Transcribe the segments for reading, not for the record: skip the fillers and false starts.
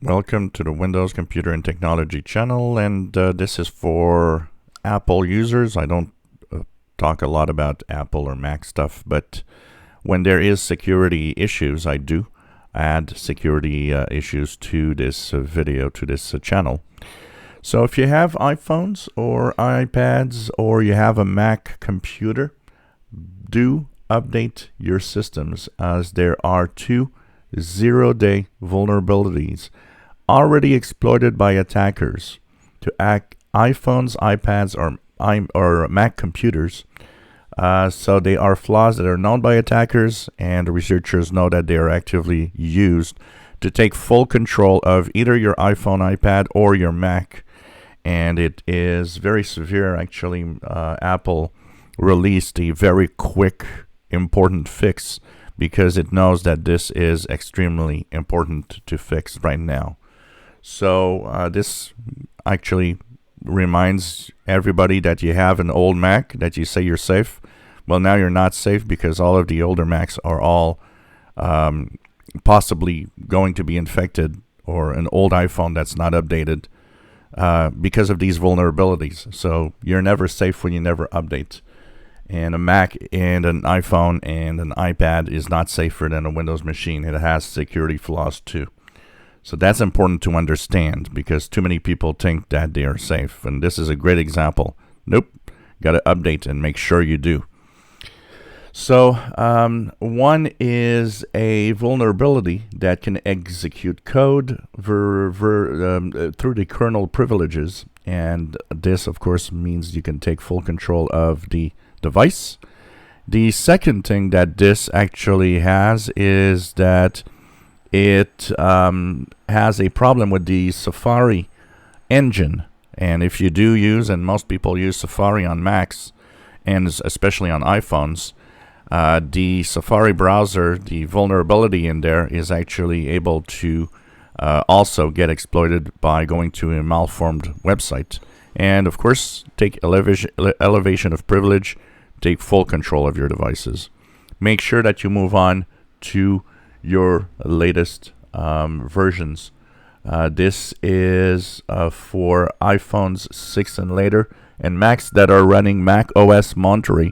Welcome to the Windows Computer and Technology channel, and this is for Apple users. I don't talk a lot about Apple or Mac stuff, but when there is security issues, I do add security issues to this video, to this channel. So if you have iPhones or iPads or you have a Mac computer, do update your systems, as there are two zero-day vulnerabilities already exploited by attackers to hack iPhones, iPads, or Mac computers. So they are flaws that are known by attackers, and researchers know that they are actively used to take full control of either your iPhone, iPad, or your Mac. And it is very severe. Actually, Apple released a very quick, important fix because it knows that this is extremely important to fix right now. So this actually reminds everybody that you have an old Mac that you say you're safe. Well, now you're not safe, because all of the older Macs are all possibly going to be infected, or an old iPhone that's not updated because of these vulnerabilities. So you're never safe when you never update. And a Mac and an iPhone and an iPad is not safer than a Windows machine. It has security flaws too. So that's important to understand, because too many people think that they are safe. And this is a great example. Nope. Got to update and make sure you do. So one is a vulnerability that can execute code through the kernel privileges. And this, of course, means you can take full control of the device. The second thing that this actually has is that it has a problem with the Safari engine. And if you do use, and most people use Safari on Macs, and especially on iPhones, the Safari browser, the vulnerability in there is actually able to also get exploited by going to a malformed website. And of course, take elevation of privilege, take full control of your devices. Make sure that you move on to your latest versions. This is for iPhones 6 and later, and Macs that are running macOS Monterey.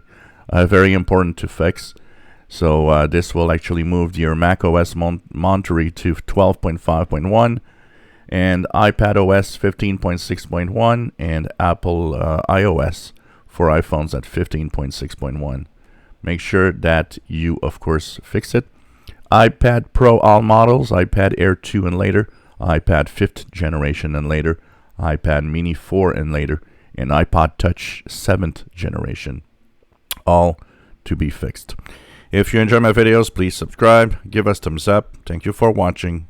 Very important to fix. So this will actually move your macOS Monterey to 12.5.1, and iPadOS 15.6.1, and Apple iOS for iPhones at 15.6.1. Make sure that you, of course, fix it. iPad Pro all models, iPad Air 2 and later, iPad 5th generation and later, iPad Mini 4 and later, and iPod Touch 7th generation. All to be fixed. If you enjoy my videos, please subscribe, give us thumbs up. Thank you for watching.